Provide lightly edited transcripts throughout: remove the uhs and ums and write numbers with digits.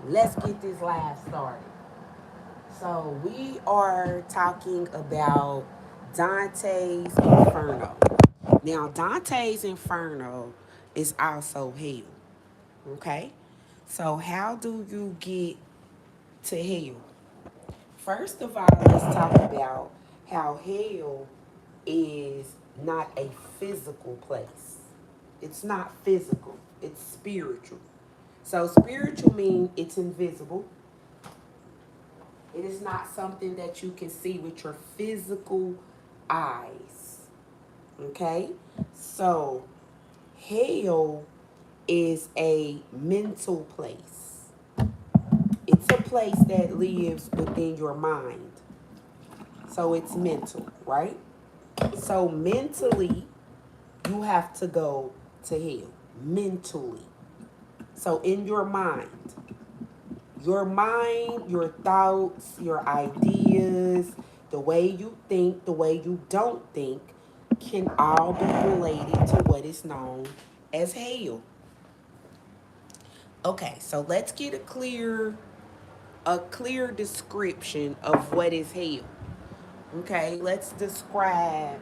let's get this live started. So we are talking about Dante's Inferno. Now, Dante's Inferno is also hell. Okay? So how do you get to hell? First of all, let's talk about how hell is not a physical place. It's not physical, it's spiritual. So spiritual means it's invisible. It is not something that you can see with your physical eyes. Okay? So hell is a mental place. It's a place that lives within your mind. So it's mental, right? So mentally, you have to go to hell. Mentally. So in your mind, your thoughts, your ideas, the way you think, the way you don't think, can all be related to what is known as hell. Okay, so let's get a clear description of what is hell. Okay, let's describe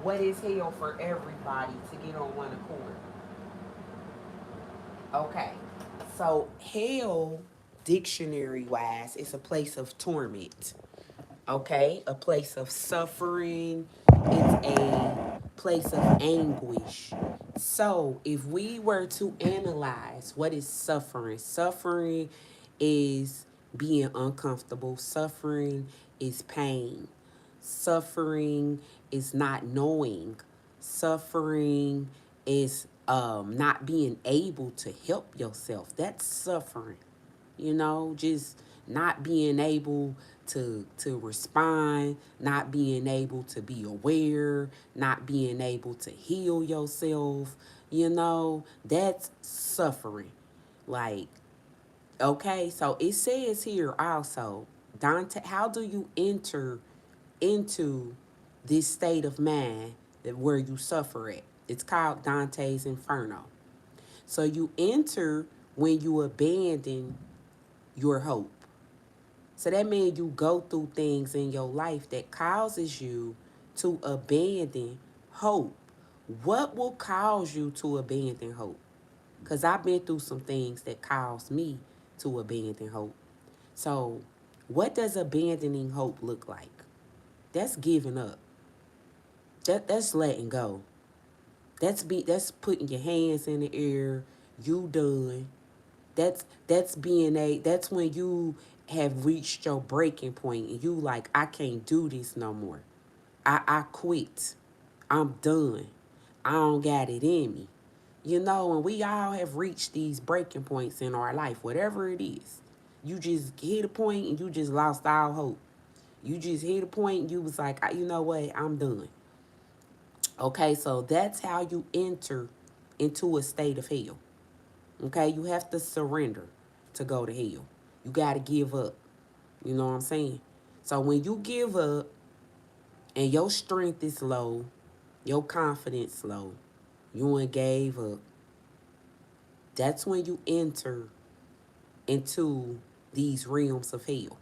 what is hell for everybody to get on one accord. Okay, so hell, dictionary wise, is a place of torment. Okay, a place of suffering. It's a place of anguish. So, if we were to analyze what is suffering, suffering is being uncomfortable, suffering is pain, suffering is not knowing, suffering is not being able to help yourself. That's suffering, just not being able to respond, not being able to be aware, not being able to heal yourself. That's suffering. Like, okay, so it says here also, Dante, how do you enter into this state of mind that where you suffer at? It's called Dante's Inferno. So you enter when you abandon your hope. So that means you go through things in your life that causes you to abandon hope. What will cause you to abandon hope? Because I've been through some things that caused me to abandon hope. So, what does abandoning hope look like? That's giving up. That's letting go. That's putting your hands in the air. You done. That's when you have reached your breaking point and you like, I can't do this no more. I quit. I'm done. I don't got it in me. And we all have reached these breaking points in our life, whatever it is. You just hit a point and you just lost all hope. You just hit a point and you was like, you know what, I'm done. Okay, so that's how you enter into a state of hell. Okay, you have to surrender to go to hell. You got to give up. You know what I'm saying? So when you give up and your strength is low, your confidence low, you ain't gave up, that's when you enter into these realms of hell.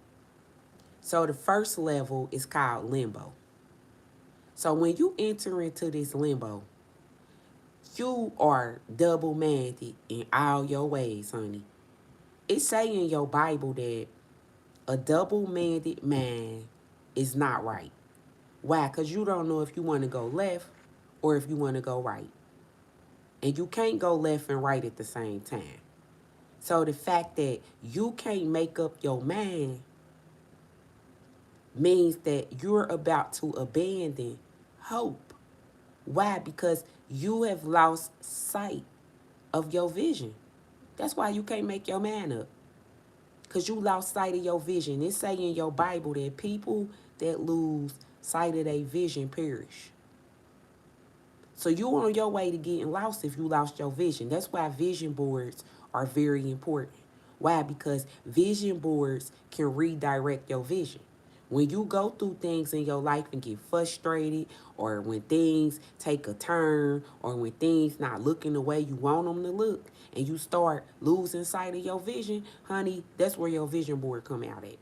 So the first level is called limbo. So when you enter into this limbo, you are double-minded in all your ways, honey. It say in your Bible that a double-minded man is not right. Why? Because you don't know if you want to go left or if you want to go right. And you can't go left and right at the same time. So the fact that you can't make up your mind means that you're about to abandon hope. Why? Because you have lost sight of your vision. That's why you can't make your mind up. Because you lost sight of your vision. It say in your Bible that people that lose sight of their vision perish. So you're on your way to getting lost if you lost your vision. That's why vision boards are very important. Why? Because vision boards can redirect your vision. When you go through things in your life and get frustrated, or when things take a turn, or when things not looking the way you want them to look, and you start losing sight of your vision, honey, that's where your vision board come out at.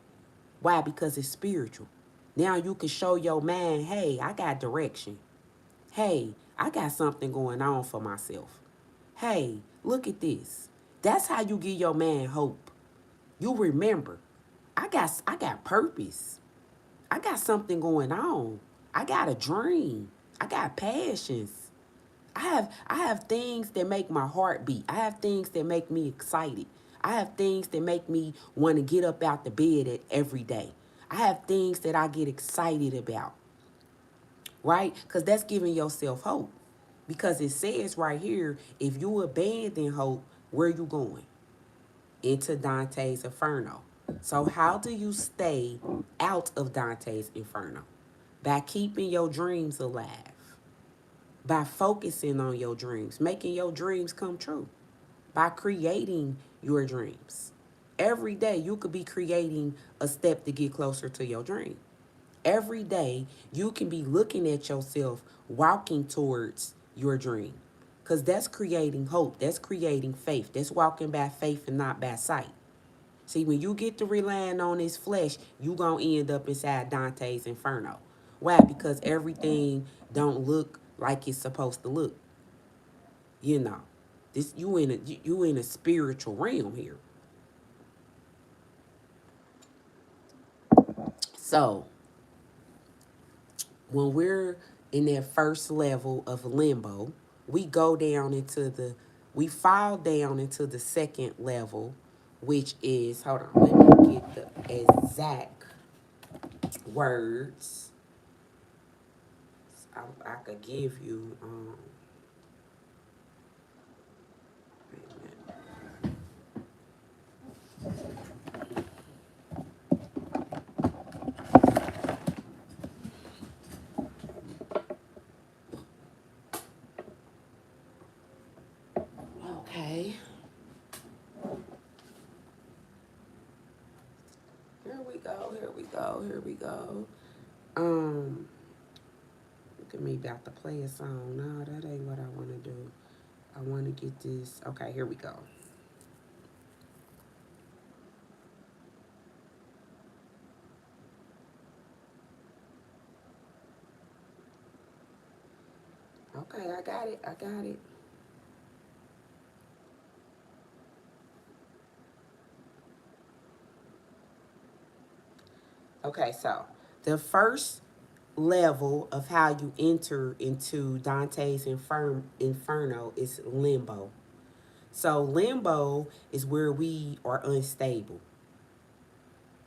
Why? Because it's spiritual. Now you can show your man, hey, I got direction. Hey, I got something going on for myself. Hey, look at this. That's how you give your man hope. You remember, I got purpose. I got something going on. I got a dream. I got passions. I have things that make my heart beat. I have things that make me excited. I have things that make me want to get up out the bed every day. I have things that I get excited about, right? Because that's giving yourself hope. Because it says right here, if you abandon hope, where you going? Into Dante's Inferno. So how do you stay out of Dante's Inferno? By keeping your dreams alive, by focusing on your dreams, making your dreams come true, by creating your dreams. Every day you could be creating a step to get closer to your dream. Every day you can be looking at yourself walking towards your dream. Because that's creating hope. That's creating faith. That's walking by faith and not by sight. See, when you get to relying on this flesh, you going to end up inside Dante's Inferno. Why? Because everything don't look like it's supposed to look. You know, this you in a spiritual realm here. So when we're in that first level of limbo, we go down into the we fall down into the second level, which is, hold on, let me get the exact words I could give you. Wait a minute. Okay, here we go. Here we go. Here we go. Um, Look at me about to play a song. No, that ain't what I want to do. I want to get this. Okay, here we go. Okay, I got it. I got it. Okay, so the first level of how you enter into Dante's Inferno is limbo. So limbo is where we are unstable.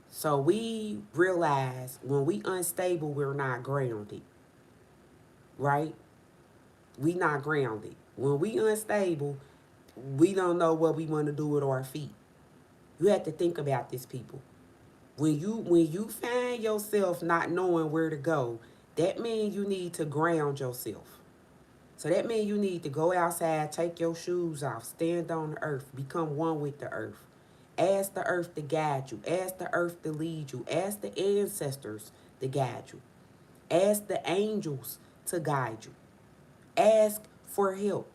So we realize when we unstable, we're not grounded, right? We not grounded. When we unstable, we don't know what we want to do with our feet. You have to think about this, people. When you find yourself not knowing where to go, that means you need to ground yourself. So that means you need to go outside, take your shoes off, stand on the earth, become one with the earth. Ask the earth to guide you. Ask the earth to lead you. Ask the ancestors to guide you. Ask the angels to guide you. Ask for help.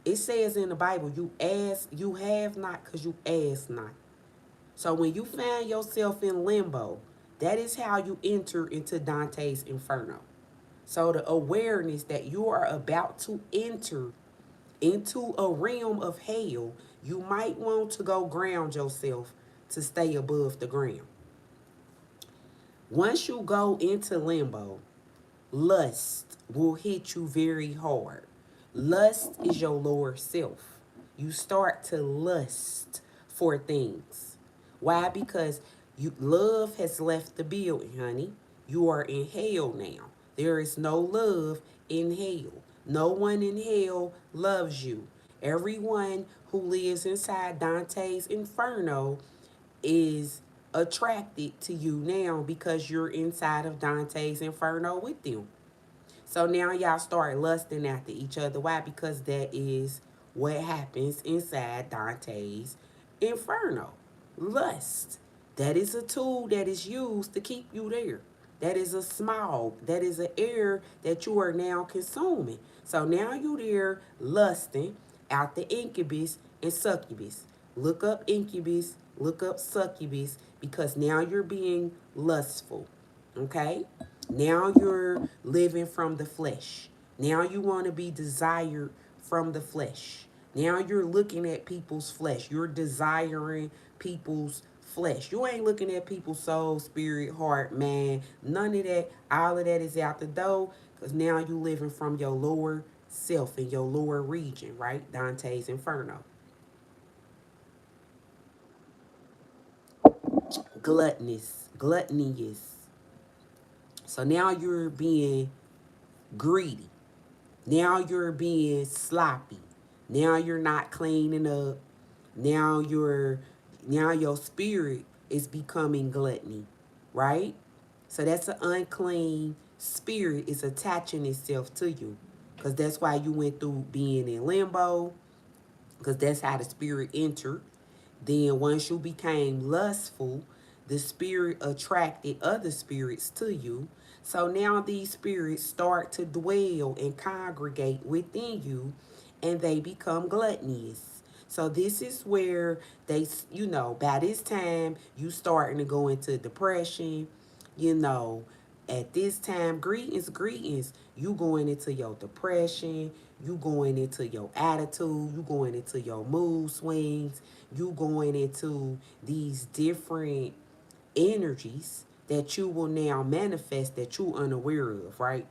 It says in the Bible, you ask, you have not because you ask not. So when you find yourself in limbo, that is how you enter into Dante's Inferno. So the awareness that you are about to enter into a realm of hell, you might want to go ground yourself to stay above the ground. Once you go into limbo, lust will hit you very hard. Lust is your lower self. You start to lust for things. Why? Because love has left the building, honey. You are in hell now. There is no love in hell. No one in hell loves you. Everyone who lives inside Dante's Inferno is attracted to you now because you're inside of Dante's Inferno with them. So now y'all start lusting after each other. Why? Because that is what happens inside Dante's Inferno. Lust. That is a tool that is used to keep you there. That is a smog. That is an air that you are now consuming. So now you there lusting out the incubus and succubus. Look up incubus, look up succubus, because now you're being lustful. Okay? Now you're living from the flesh. Now you want to be desired from the flesh. Now you're looking at people's flesh. You're desiring people's flesh. You ain't looking at people's soul, spirit, heart, man. None of that. All of that is out the door, because now you living from your lower self in your lower region, right? Dante's Inferno. Gluttonous. Gluttony. So now you're being greedy. Now you're being sloppy. Now you're not cleaning up. Now you're now your spirit is becoming gluttony, right? So that's an unclean spirit is attaching itself to you. Because that's why you went through being in limbo, because that's how the spirit entered. Then once you became lustful, the spirit attracted other spirits to you. So now these spirits start to dwell and congregate within you, and they become gluttonous. So this is where by this time you starting to go into depression, you know, at this time, greetings, you going into your depression, you going into your attitude, you going into your mood swings, you going into these different energies that you will now manifest that you unaware of, right?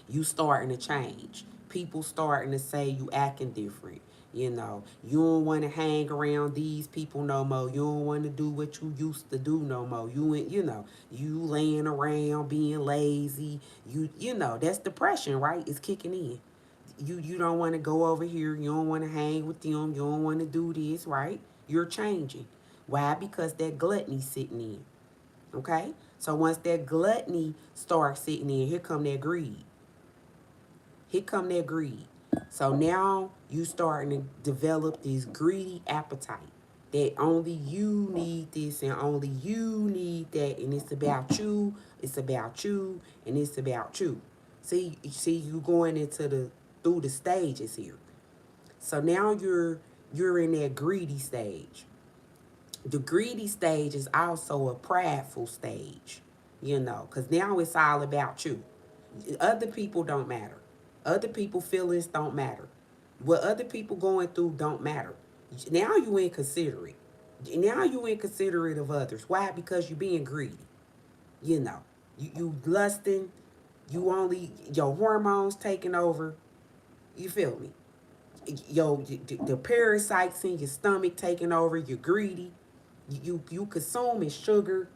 You starting to change. People starting to say you acting different. You don't want to hang around these people no more. You don't want to do what you used to do no more. You laying around being lazy. That's depression, right? It's kicking in. You don't want to go over here. You don't want to hang with them. You don't want to do this, right? You're changing. Why? Because that gluttony sitting in. Okay? So once that gluttony starts sitting in, here come that greed. Here come that greed. So now you starting to develop this greedy appetite that only you need this and only you need that, and it's about you, it's about you, and it's about you. See, you going into the through the stages here. So now you're in that greedy stage. The greedy stage is also a prideful stage, because now it's all about you. Other people don't matter. Other people feelings don't matter. What other people going through don't matter. Now you inconsiderate. Now you inconsiderate of others. Why? Because you're being greedy. You know, you lusting. You only your hormones taking over. You feel me? The parasites in your stomach taking over. You're greedy. You consuming sugar.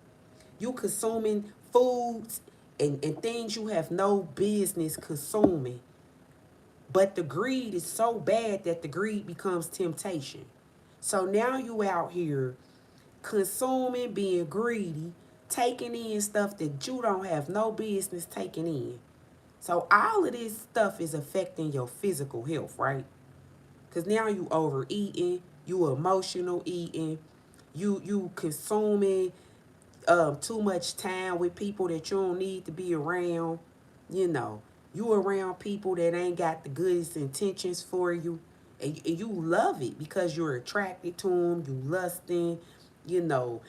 You consuming foods and things you have no business consuming. But the greed is so bad that the greed becomes temptation. So now you out here consuming, being greedy, taking in stuff that you don't have no business taking in. So all of this stuff is affecting your physical health, right? Because now you overeating, you emotional eating, you consuming too much time with people that you don't need to be around. You know, you around people that ain't got the goodest intentions for you, and you love it because you're attracted to them. You lusting, you know,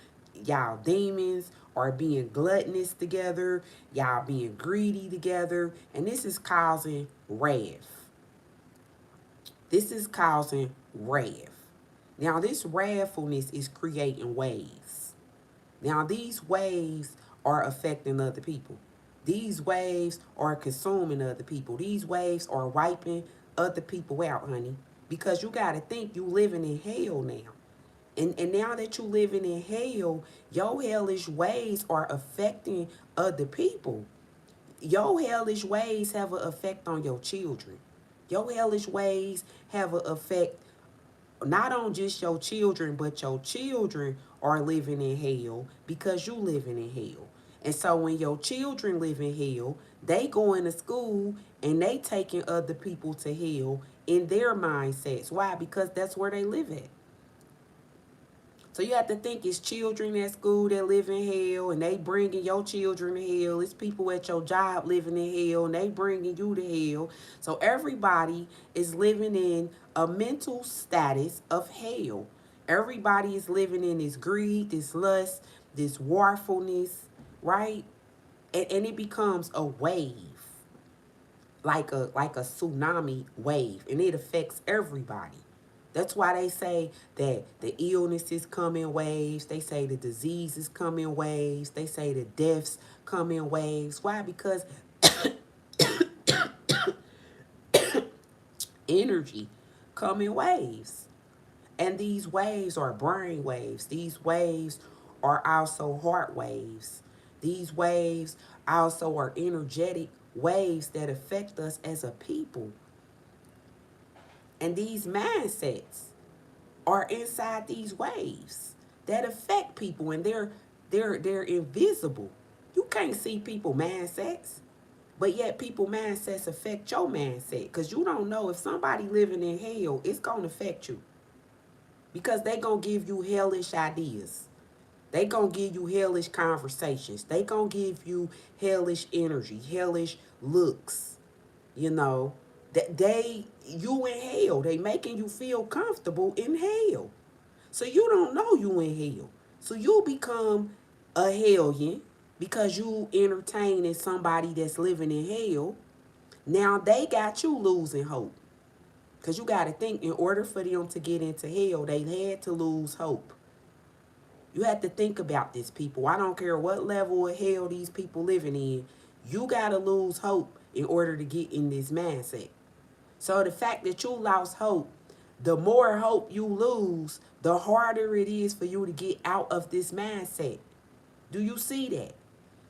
y'all demons are being gluttonous together. Y'all being greedy together, and this is causing wrath. This is causing wrath. Now, this wrathfulness is creating waves. Now, these waves are affecting other people. These waves are consuming other people. These waves are wiping other people out, honey. Because you got to think you living in hell now. And now that you living in hell, your hellish ways are affecting other people. Your hellish ways have an effect on your children. Your hellish ways have an effect not on just your children, but your children are living in hell because you living in hell. And so when your children live in hell, they going to school and they taking other people to hell in their mindsets. Why? Because that's where they live at. So you have to think it's children at school that live in hell, and they bringing your children to hell. It's people at your job living in hell, and they bringing you to hell. So everybody is living in a mental status of hell. Everybody is living in this greed, this lust, this warfulness, right? And it becomes a wave, like a tsunami wave, and it affects everybody. That's why they say that the illnesses come in waves. They say the diseases come in waves. They say the deaths come in waves. Why? Because energy come in waves. And these waves are brain waves. These waves are also heart waves. These waves also are energetic waves that affect us as a people. And these mindsets are inside these waves that affect people, and they're invisible. You can't see people mindsets, but yet people mindsets affect your mindset, because you don't know if somebody living in hell, it's gonna affect you, because they gonna give you hellish ideas. They gonna give you hellish conversations. They gonna give you hellish energy, hellish looks. You know, that they you in hell. They making you feel comfortable in hell. So you don't know you in hell. So you become a hellion because you entertaining somebody that's living in hell. Now they got you losing hope. Because you got to think, in order for them to get into hell, they had to lose hope. You have to think about this, people. I don't care what level of hell these people living in. You got to lose hope in order to get in this mindset. So the fact that you lost hope, the more hope you lose, the harder it is for you to get out of this mindset. Do you see that?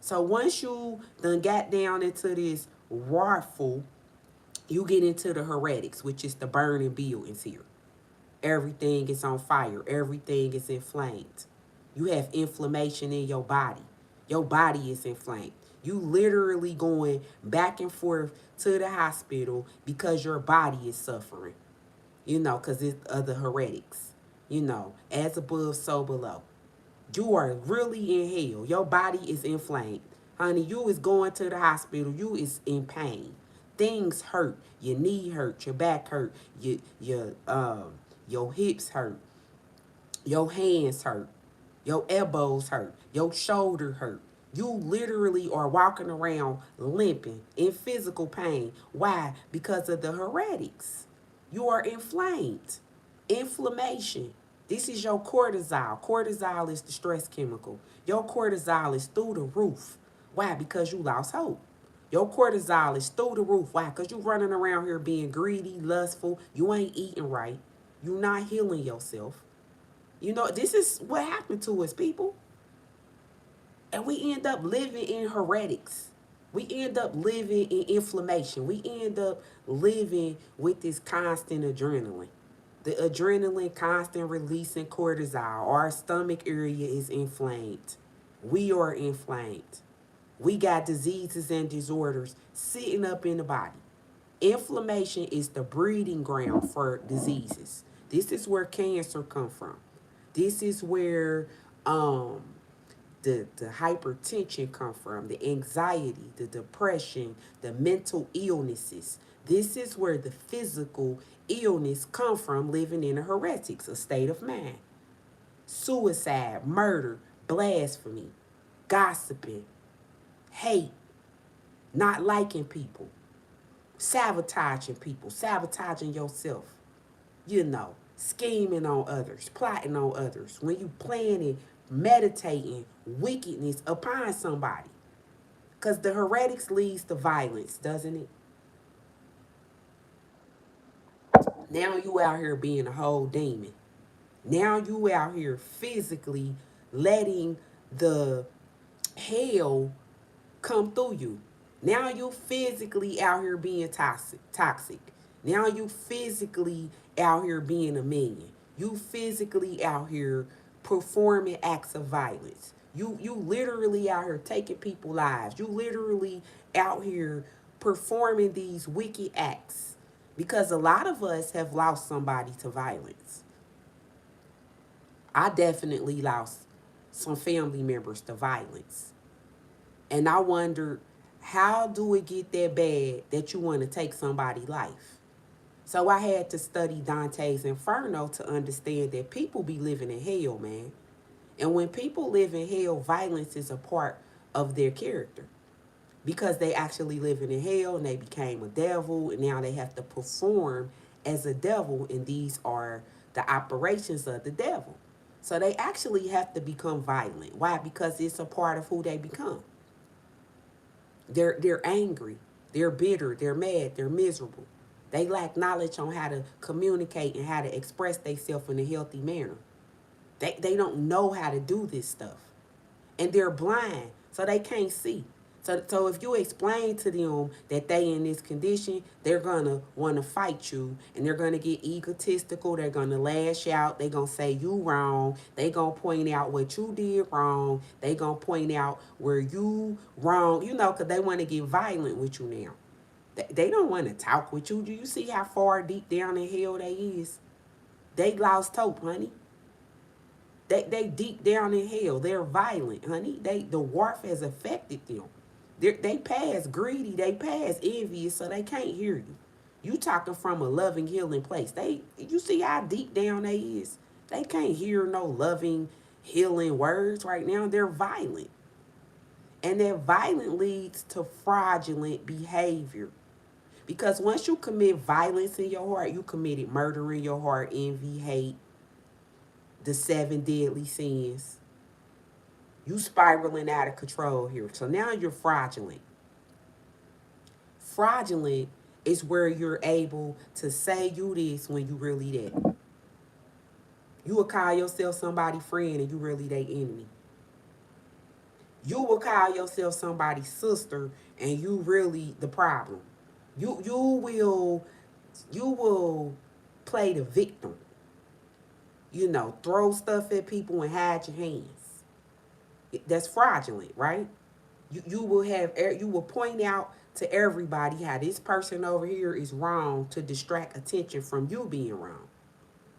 So once you done got down into this wrathful, you get into the heretics, which is the burning buildings here. Everything is on fire. Everything is inflamed. You have inflammation in your body. Your body is inflamed. You literally going back and forth to the hospital because your body is suffering. You know, because it's of the heretics. You know, as above, so below. You are really in hell. Your body is inflamed. Honey, you is going to the hospital. You is in pain. Things hurt. Your knee hurt. Your back hurt. Your hips hurt. Your hands hurt. Your elbows hurt. Your shoulder hurt. You literally are walking around limping in physical pain. Why? Because of the heretics. You are inflamed. Inflammation. This is your cortisol. Cortisol is the stress chemical. Your cortisol is through the roof. Why? Because you lost hope. Your cortisol is through the roof. Why? Because you running around here being greedy, lustful. You ain't eating right. You not healing yourself. You know, this is what happened to us, people. And we end up living in heretics. We end up living in inflammation. We end up living with this constant adrenaline. The adrenaline constant releasing cortisol. Our stomach area is inflamed. We are inflamed. We got diseases and disorders sitting up in the body. Inflammation is the breeding ground for diseases. This is where cancer come from. This is where the hypertension come from, the anxiety, the depression, the mental illnesses. This is where the physical illness come from, living in a heretics, a state of mind. Suicide, murder, blasphemy, gossiping, hate, not liking people, sabotaging yourself, you know, scheming on others, plotting on others. When you planning, meditating wickedness upon somebody. Because the heretics leads to violence, doesn't it? Now you out here being a whole demon. Now you out here physically letting the hell come through you. Now you physically out here being toxic. Now you physically out here being a minion. You physically out here performing acts of violence. You literally out here taking people's lives. You literally out here performing these wicked acts. Because a lot of us have lost somebody to violence. I definitely lost some family members to violence. And I wondered, how do it get that bad that you want to take somebody's life? So I had to study Dante's Inferno to understand that people be living in hell, man. And when people live in hell, violence is a part of their character because they actually living in hell and they became a devil and now they have to perform as a devil, and these are the operations of the devil. So they actually have to become violent. Why? Because it's a part of who they become. They're angry, they're bitter, they're mad, they're miserable. They lack knowledge on how to communicate and how to express themselves in a healthy manner. They don't know how to do this stuff. And they're blind, so they can't see. So if you explain to them that they in this condition, they're gonna want to fight you, and they're gonna get egotistical. They're gonna lash out. They're gonna say you wrong. They gonna point out what you did wrong. They gonna point out where you wrong. You know, cause they want to get violent with you now. They don't want to talk with you. Do you see how far deep down in hell they is? They lost hope, honey. They deep down in hell. They're violent, honey. The warmth has affected them. They pass greedy. They pass envious, so they can't hear you. You talking from a loving, healing place. You see how deep down they is. They can't hear no loving, healing words right now. They're violent, and that violent leads to fraudulent behavior. Because once you commit violence in your heart, you committed murder in your heart, envy, hate, the seven deadly sins. You spiraling out of control here. So now you're fraudulent. Fraudulent is where you're able to say you this when you really that. You will call yourself somebody's friend and you really their enemy. You will call yourself somebody's sister and you really the problem. You will play the victim. You know, throw stuff at people and hide your hands. That's fraudulent, right? You will point out to everybody how this person over here is wrong to distract attention from you being wrong.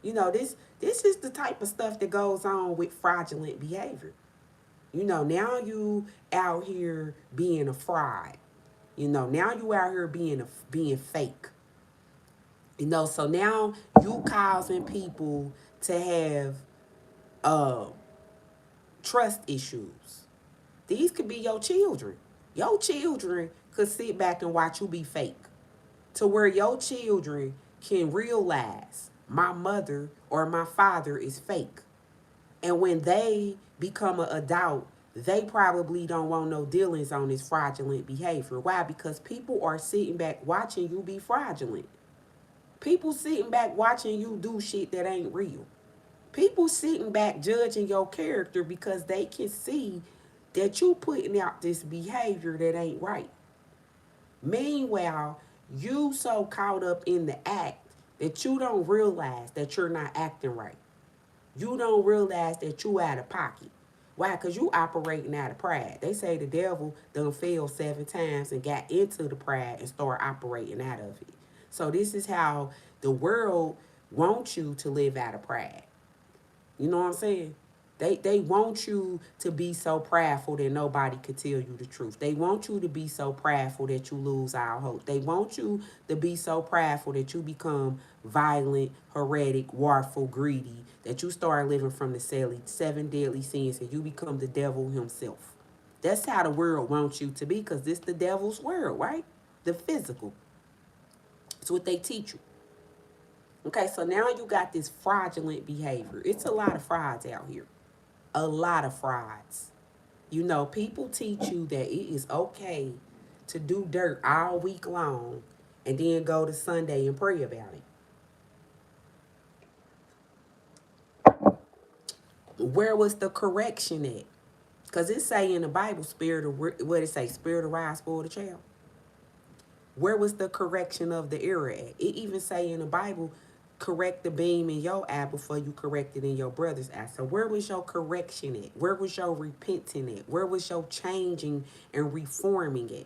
You know, this is the type of stuff that goes on with fraudulent behavior. You know, now you out here being a fraud. You know, now you out here being fake. You know, so now you causing people to have uh trust issues. These could be your children. Your children could sit back and watch you be fake. To where your children can realize my mother or my father is fake. And when they become an adult, they probably don't want no dealings on this fraudulent behavior. Why? Because people are sitting back watching you be fraudulent. People sitting back watching you do shit that ain't real. People sitting back judging your character because they can see that you putting out this behavior that ain't right. Meanwhile, you so caught up in the act that you don't realize that you're not acting right. You don't realize that you out of pocket. Why? Because you operating out of pride. They say the devil done failed 7 times and got into the pride and start operating out of it. So this is how the world wants you to live out of pride. You know what I'm saying? They want you to be so prideful that nobody could tell you the truth. They want you to be so prideful that you lose all hope. They want you to be so prideful that you become violent, heretic, warful, greedy, that you start living from the seven deadly sins and you become the devil himself. That's how the world wants you to be because this the devil's world, right? The physical. It's what they teach you. Okay, so now you got this fraudulent behavior. It's a lot of frauds out here. A lot of frauds. You know, people teach you that it is okay to do dirt all week long and then go to Sunday and pray about it. Where was the correction at? Because it say in the Bible, spirit of what it say, spirit of rise, spoil the child. Where was the correction of the error at? It even say in the Bible, correct the beam in your eye before you correct it in your brother's eye. So where was your correction at? Where was your repenting at? Where was your changing and reforming at?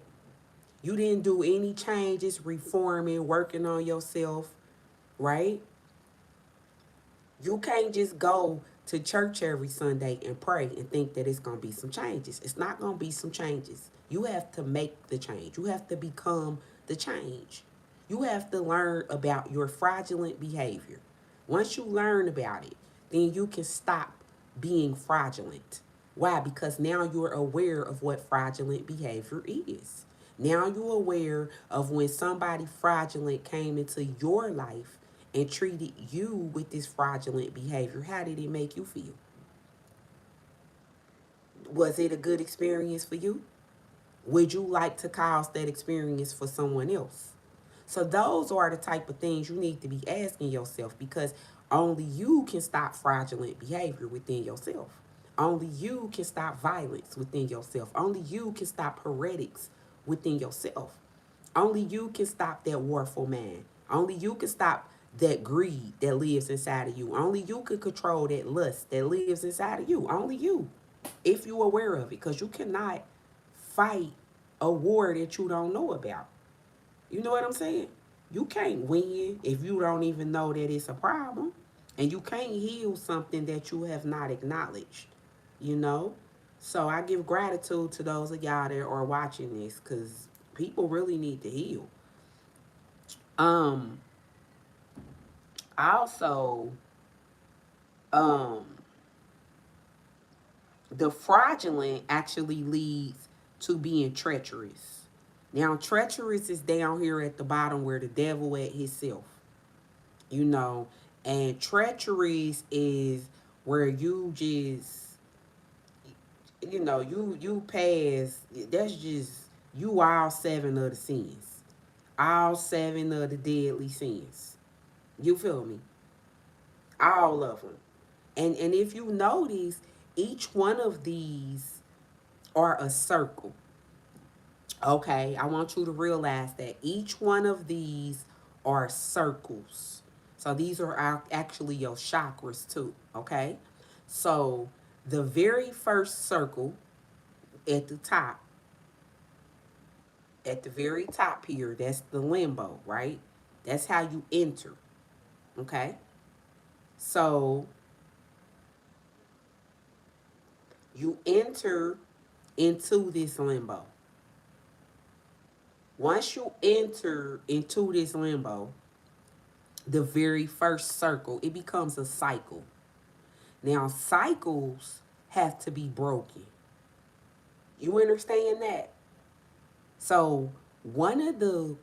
You didn't do any changes, reforming, working on yourself, right? You can't just go to church every Sunday and pray and think that it's going to be some changes. It's not going to be some changes. You have to make the change. You have to become the change. You have to learn about your fraudulent behavior. Once you learn about it, then you can stop being fraudulent. Why? Because now you're aware of what fraudulent behavior is. Now you're aware of when somebody fraudulent came into your life and treated you with this fraudulent behavior. How did it make you feel? Was it a good experience for you? Would you like to cause that experience for someone else? So those are the type of things you need to be asking yourself, because only you can stop fraudulent behavior within yourself. Only you can stop violence within yourself. Only you can stop heretics within yourself. Only you can stop that warful man. Only you can stop that greed that lives inside of you. Only you can control that lust that lives inside of you. Only you, if you're aware of it, because you cannot fight a war that you don't know about. You know what I'm saying? You can't win if you don't even know that it's a problem. And you can't heal something that you have not acknowledged, you know? So I give gratitude to those of y'all that are watching this, because people really need to heal. Um, Also, um, the fraudulent actually leads to being treacherous. Now, treacherous is down here at the bottom where the devil at himself, you know, and treacherous is where you just, you pass. That's just you all seven of the sins, all seven of the deadly sins. You feel me? All of them. And if you notice, each one of these are a circle. Okay, I want you to realize that each one of these are circles. So these are actually your chakras too. Okay, so the very first circle at the top, at the very top here, that's the limbo, right? That's how you enter. Okay, so you enter into this limbo. Once you enter into this limbo, the very first circle, it becomes a cycle. Now, cycles have to be broken. You understand that? So, one of the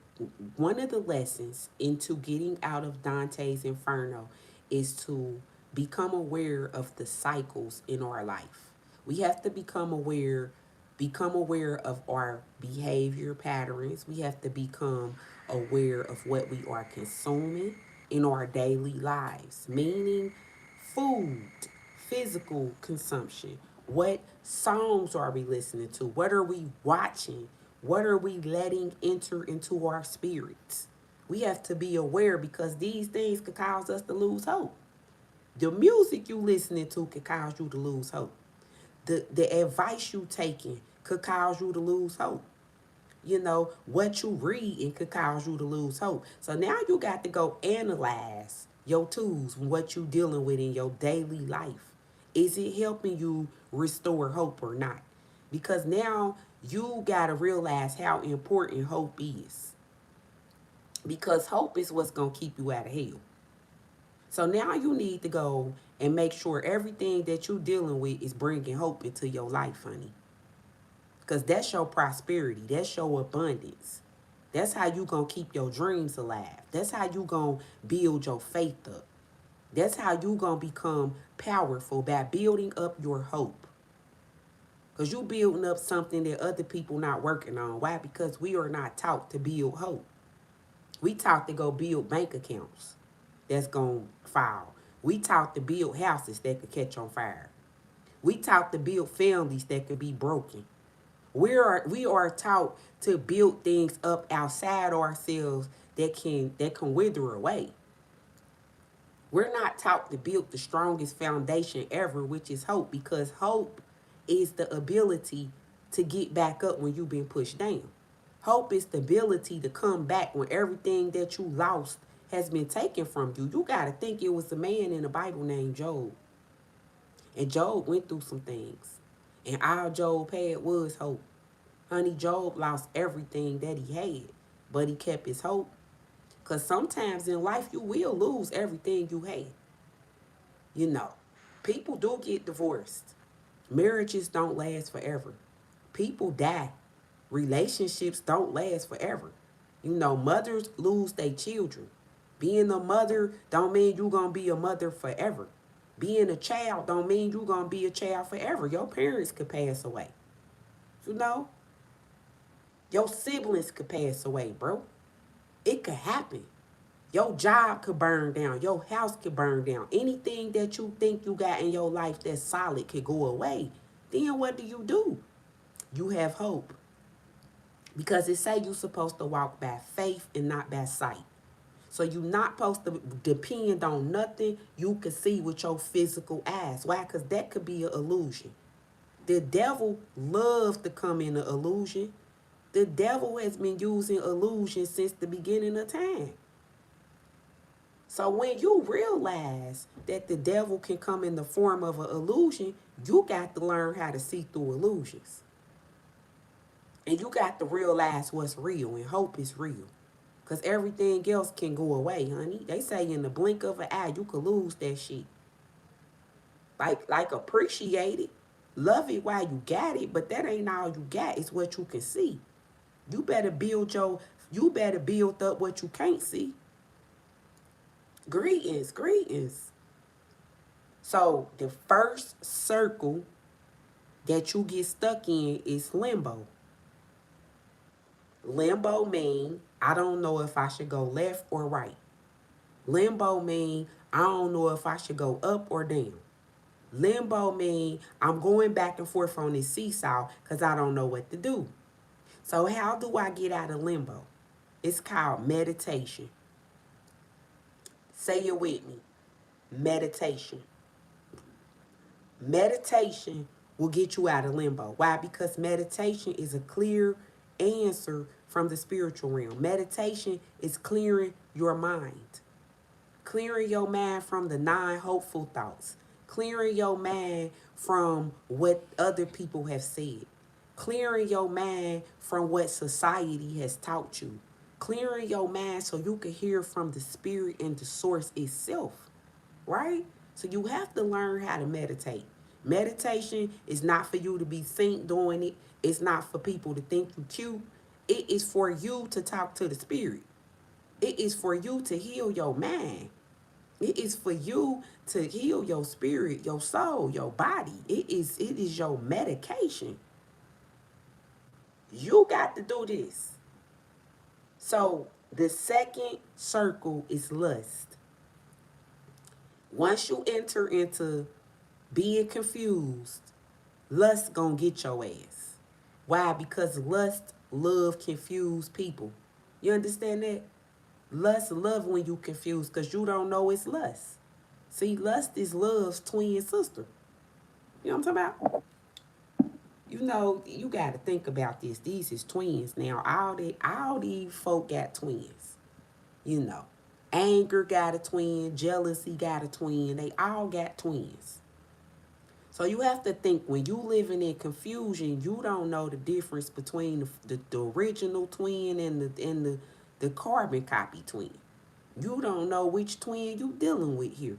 one of the lessons into getting out of Dante's Inferno is to become aware of the cycles in our life. We have to become aware of our behavior patterns. We have to become aware of what we are consuming in our daily lives, meaning food, physical consumption. What songs are we listening to? What are we watching? What are we letting enter into our spirits? We have to be aware, because these things could cause us to lose hope. The music you listening to could cause you to lose hope. The advice you taking could cause you to lose hope. What you read, and could cause you to lose hope. So now you got to go analyze your tools, what you dealing with in your daily life. Is it helping you restore hope or not? Because now you got to realize how important hope is. Because hope is what's going to keep you out of hell. So now you need to go and make sure everything that you're dealing with is bringing hope into your life, honey. Because that's your prosperity. That's your abundance. That's how you going to keep your dreams alive. That's how you going to build your faith up. That's how you going to become powerful, by building up your hope. Because you building up something that other people not working on. Why? Because we are not taught to build hope. We taught to go build bank accounts that's going to fall. We taught to build houses that could catch on fire. We taught to build families that could be broken. We are taught to build things up outside ourselves that can wither away. We're not taught to build the strongest foundation ever, which is hope, because hope is the ability to get back up when you've been pushed down. Hope is the ability to come back when everything that you lost has been taken from you. You got to think, it was a man in the Bible named Job. And Job went through some things. And all Job had was hope. Honey, Job lost everything that he had, but he kept his hope. Because sometimes in life, you will lose everything you had. You know, people do get divorced. Marriages don't last forever. People die. Relationships don't last forever. You know, mothers lose their children. Being a mother don't mean you gonna be a mother forever. Being a child don't mean you gonna be a child forever. Your parents could pass away. You know, your siblings could pass away, bro. It could happen. Your job could burn down. Your house could burn down. Anything that you think you got in your life that's solid could go away. Then what do? You have hope. Because it say you supposed to walk by faith and not by sight. So you not supposed to depend on nothing you can see with your physical eyes. Why? Because that could be an illusion. The devil loves to come in an illusion. The devil has been using illusion since the beginning of time. So when you realize that the devil can come in the form of an illusion, you got to learn how to see through illusions. And you got to realize what's real, and hope is real. Because everything else can go away, honey. They say in the blink of an eye, you could lose that shit. Like appreciate it. Love it while you got it, but that ain't all you got. It's what you can see. You better you better build up what you can't see. Greetings, greetings. So the first circle that you get stuck in is limbo. Limbo mean I don't know if I should go left or right. Limbo mean I don't know if I should go up or down. Limbo mean I'm going back and forth on this seesaw because I don't know what to do. So how do I get out of limbo? It's called meditation. Say it with me. Meditation. Meditation will get you out of limbo. Why? Because meditation is a clear answer from the spiritual realm. Meditation is clearing your mind. Clearing your mind from the non-hopeful thoughts. Clearing your mind from what other people have said. Clearing your mind from what society has taught you. Clearing your mind so you can hear from the spirit and the source itself. Right? So you have to learn how to meditate. Meditation is not for you to be seen doing it. It's not for people to think you cute. It is for you to talk to the spirit. It is for you to heal your mind. It is for you to heal your spirit, your soul, your body. It is your medication. You got to do this. So the second circle is lust. Once you enter into being confused, lust gonna get your ass. Why? Because lust, love, confuse people. You understand that? Lust, love when you confused because you don't know it's lust. See, lust is love's twin sister. You know what I'm talking about? You know, you got to think about this. These is twins. Now, all these folk got twins. You know, anger got a twin, jealousy got a twin. They all got twins. So you have to think when you living in confusion, you don't know the difference between the original twin and the carbon copy twin. You don't know which twin you dealing with here.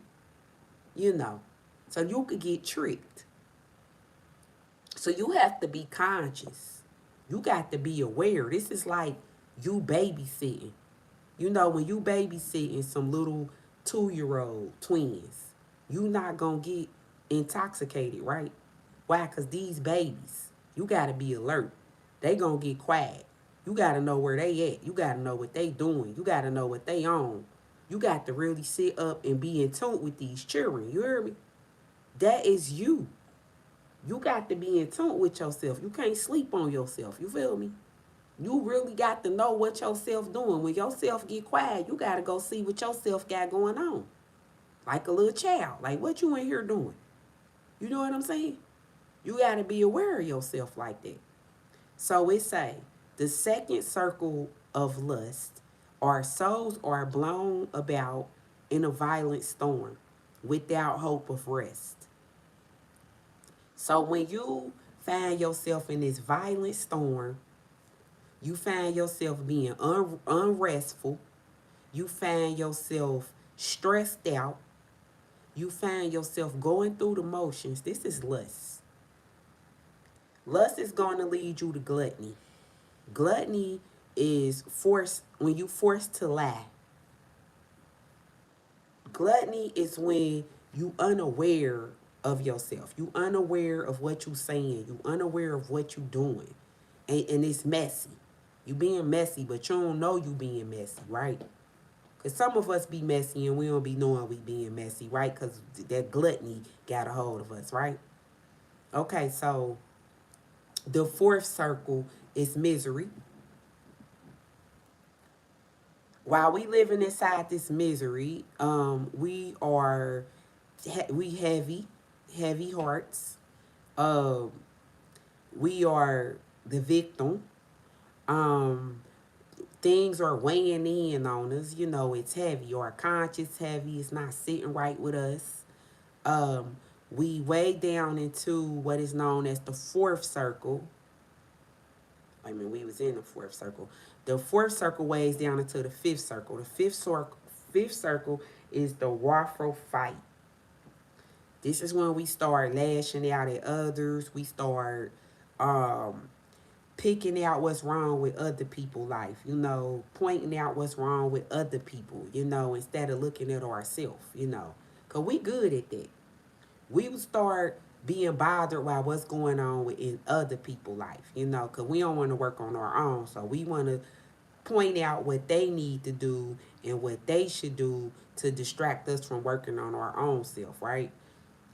You know, so you could get tricked. So you have to be conscious. You got to be aware. This is like you babysitting. You know, when you babysitting some little 2-year-old twins, you not going to get intoxicated, right? Why? Because these babies, you got to be alert. They going to get quiet. You got to know where they at. You got to know what they doing. You got to know what they on. You got to really sit up and be in tune with these children. You hear me? That is you. You got to be in tune with yourself. You can't sleep on yourself. You feel me? You really got to know what yourself doing. When yourself get quiet, you got to go see what yourself got going on. Like a little child. Like what you in here doing? You know what I'm saying? You got to be aware of yourself like that. So it say, the second circle of lust, our souls are blown about in a violent storm without hope of rest. So when you find yourself in this violent storm, you find yourself being unrestful, you find yourself stressed out, you find yourself going through the motions. This is lust. Lust is going to lead you to gluttony. Gluttony is force when you forced to lie. Gluttony is when you unaware of yourself. You unaware of what you saying. You unaware of what you doing. And it's messy. You being messy, but you don't know you being messy, right? Because some of us be messy and we don't be knowing we being messy, right? Because that gluttony got a hold of us, right? Okay, so the fourth circle is misery. While we living inside this misery, we heavy hearts. Um, we are the victim. Um, Things are weighing in on us. You know, it's heavy. Our conscience heavy. It's not sitting right with us. Um, we weigh down into what is known as the fourth circle. I mean, we was in the fourth circle. The fourth circle weighs down into the fifth circle. The fifth circle is the waffle fight. This is when we start lashing out at others. We start um, picking out what's wrong with other people's life, pointing out what's wrong with other people, instead of looking at ourselves. Because we good at that. We would start being bothered by what's going on within other people's life, because we don't want to work on our own. So we want to point out what they need to do and what they should do to distract us from working on our own self, right?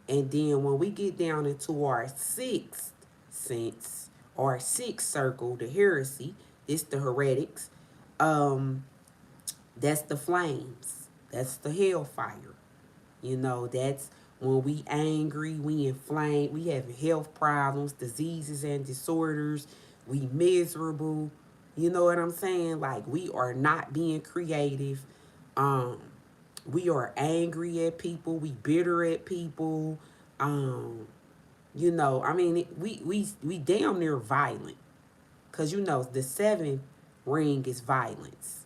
And then when we get down into our sixth sense, our sixth circle, the heresy, it's the heretics. Um, that's the flames. That's the hellfire. That's when we angry, we inflamed, we have health problems, diseases and disorders, we miserable. You know what I'm saying? Like we are not being creative. Um, we are angry at people, we bitter at people. Um, I mean, we damn near violent. Cause the seventh ring is violence.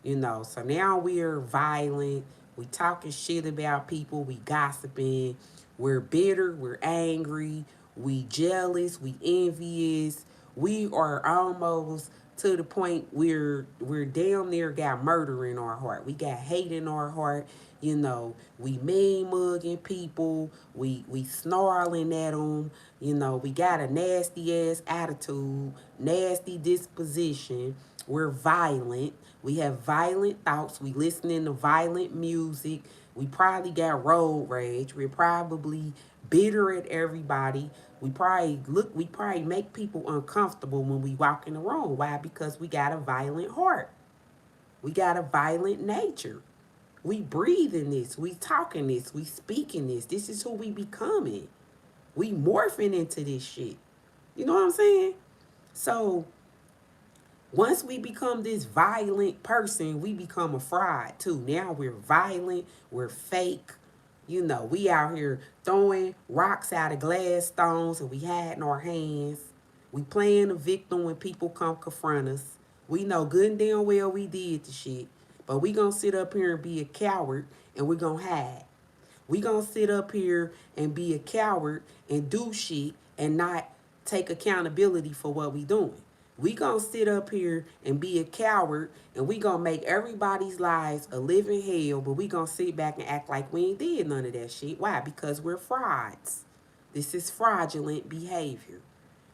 So now we're violent. We talking shit about people. We gossiping. We're bitter. We're angry. We jealous. We envious. We are almost to the point where we're damn near got murder in our heart. We got hate in our heart. We mean mugging people. We snarling at them. We got a nasty ass attitude, nasty disposition. We're violent. We have violent thoughts. We listening to violent music. We probably got road rage. We're probably bitter at everybody. We probably make people uncomfortable when we walk in the room. Why? Because we got a violent heart. We got a violent nature. We breathing this. We talking this. We speaking this. This is who we becoming. We morphing into this shit. You know what I'm saying? So once we become this violent person, we become a fraud too. Now we're violent, we're fake. We out here throwing rocks out of glass stones and we hiding our hands. We playing the victim when people come confront us. We know good and damn well we did the shit. But we gonna sit up here and be a coward and we gonna hide. We gonna sit up here and be a coward and do shit and not take accountability for what we doing. We gonna sit up here and be a coward and we gonna make everybody's lives a living hell, but we gonna sit back and act like we ain't did none of that shit. Why? Because we're frauds. This is fraudulent behavior.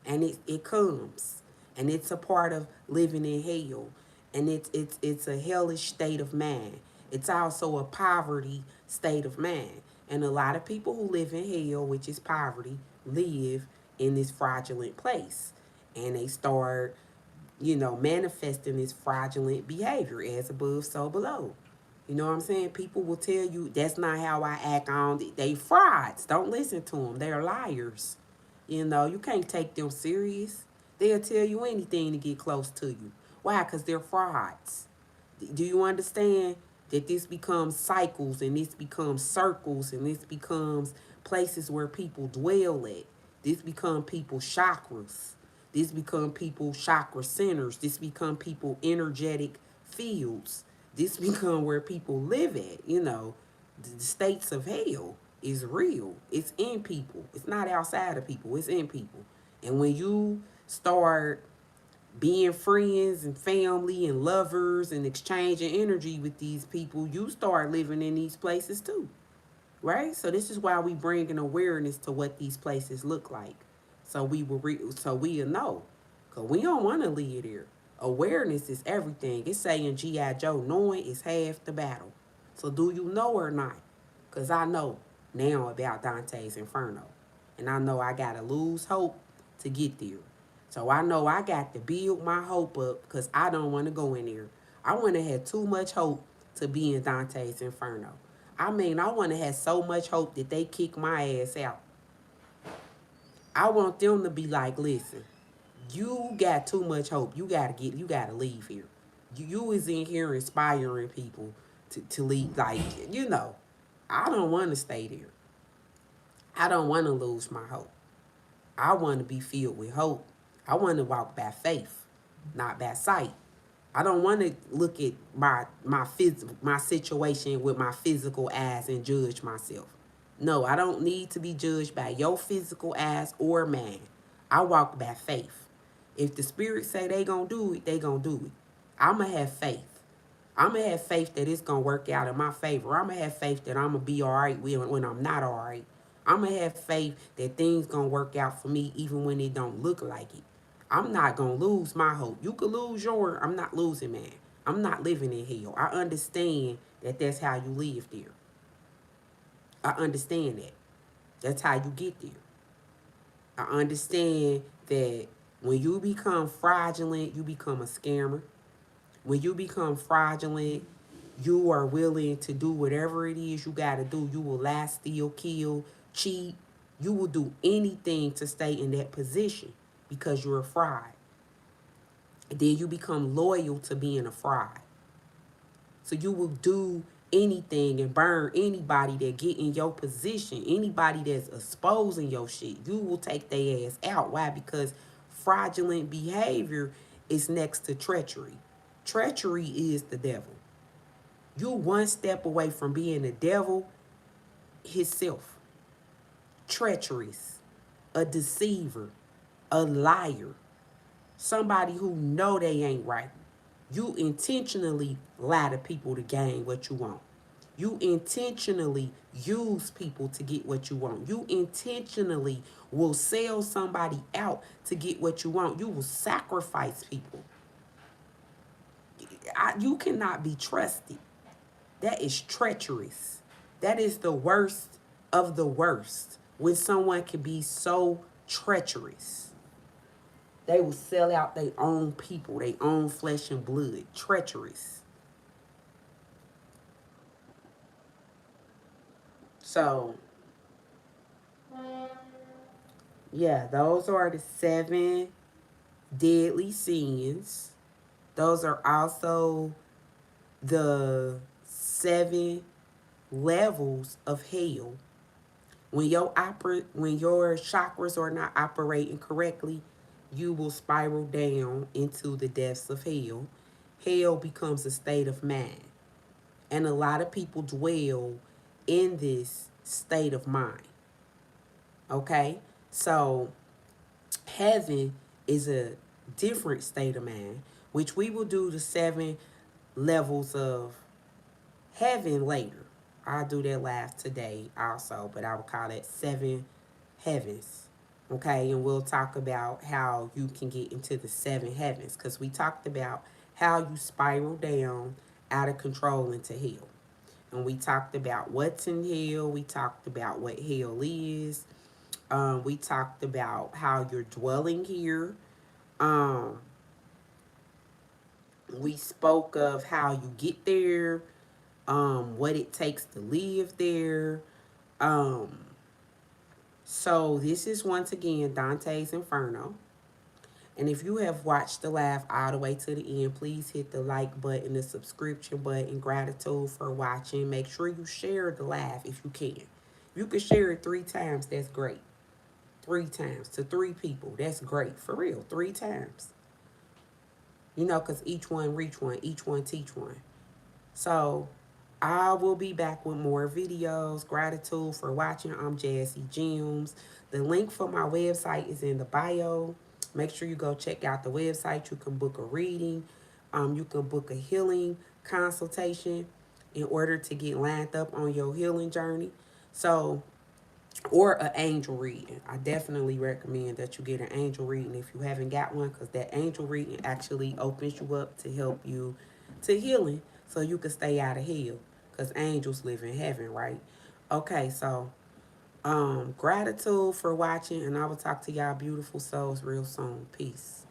And it comes. And it's a part of living in hell. And it's a hellish state of mind. It's also a poverty state of mind. And a lot of people who live in hell, which is poverty, live in this fraudulent place. And they start, manifesting this fraudulent behavior as above, so below. You know what I'm saying? People will tell you that's not how I act on. They frauds. Don't listen to them. They're liars. You can't take them serious. They'll tell you anything to get close to you. Why? Because they're frauds. Do you understand that this becomes cycles and this becomes circles and this becomes places where people dwell at? This become people chakras. This become people chakra centers. This become people energetic fields. This become where people live at. The states of hell is real. It's in people. It's not outside of people. It's in people. And when you start being friends and family and lovers and exchanging energy with these people, you start living in these places too, right? So this is why we bring an awareness to what these places look like, so we'll know, cause we don't want to live there. Awareness is everything. It's saying G.I. Joe, knowing is half the battle. So do you know or not? Cause I know now about Dante's Inferno, and I know I gotta lose hope to get there. So I know I got to build my hope up because I don't want to go in there. I want to have too much hope to be in Dante's Inferno. I mean, I want to have so much hope that they kick my ass out. I want them to be like, listen, you got too much hope. You gotta leave here. You is in here inspiring people to leave. Like, I don't want to stay there. I don't want to lose my hope. I want to be filled with hope. I want to walk by faith, not by sight. I don't want to look at my situation with my physical eyes and judge myself. No, I don't need to be judged by your physical eyes or mine. I walk by faith. If the spirit say they gonna do it, they gonna do it. I'ma have faith. I'ma have faith that it's gonna work out in my favor. I'ma have faith that I'ma be all right when I'm not all right. I'ma have faith that things gonna work out for me even when it don't look like it. I'm not gonna lose my hope. You could lose yours. I'm not losing man. I'm not living in hell. I understand that that's how you live there. I understand that. That's how you get there. I understand that when you become fraudulent, you become a scammer. When you become fraudulent, you are willing to do whatever it is you got to do. You will lie, steal, kill, cheat. You will do anything to stay in that position because you're a fraud. And then you become loyal to being a fraud. So you will do anything and burn anybody that get in your position, anybody that's exposing your shit. You will take their ass out. Why? Because fraudulent behavior is next to treachery. Treachery is the devil. You one step away from being the devil himself. Treacherous, a deceiver, a liar, somebody who know they ain't right. You intentionally lie to people to gain what you want. You intentionally use people to get what you want. You intentionally will sell somebody out to get what you want. You will sacrifice people. You cannot be trusted. That is treacherous. That is the worst of the worst. When someone can be so treacherous, they will sell out their own people, their own flesh and blood. Treacherous. So, yeah, those are the 7 deadly sins. Those are also the 7 levels of hell. When your chakras are not operating correctly, you will spiral down into the depths of hell. Hell becomes a state of mind. And a lot of people dwell in this state of mind. Okay? So heaven is a different state of mind, which we will do the 7 levels of heaven later. I'll do that live today also, but I will call it 7 heavens. Okay, and we'll talk about how you can get into the 7 heavens, because we talked about how you spiral down out of control into hell. And we talked about what's in hell. We talked about what hell is. We talked about how you're dwelling here. Um, we spoke of how you get there, what it takes to live there. So this is once again Dante's Inferno. And if you have watched the live all the way to the end, please hit the like button, the subscription button. Gratitude for watching. Make sure you share the live if you can. If you can share it 3 times, that's great. 3 times to 3 people. That's great. For real. 3 times. You know, because each one reach one, each one teach one. So I will be back with more videos. Gratitude for watching. I'm Jazzy Gems. The link for my website is in the bio. Make sure you go check out the website. You can book a reading. You can book a healing consultation in order to get lined up on your healing journey. So, or an angel reading. I definitely recommend that you get an angel reading if you haven't got one, because that angel reading actually opens you up to help you to healing so you can stay out of hell, because angels live in heaven, right? Okay, so gratitude for watching, and I will talk to y'all beautiful souls real soon. Peace.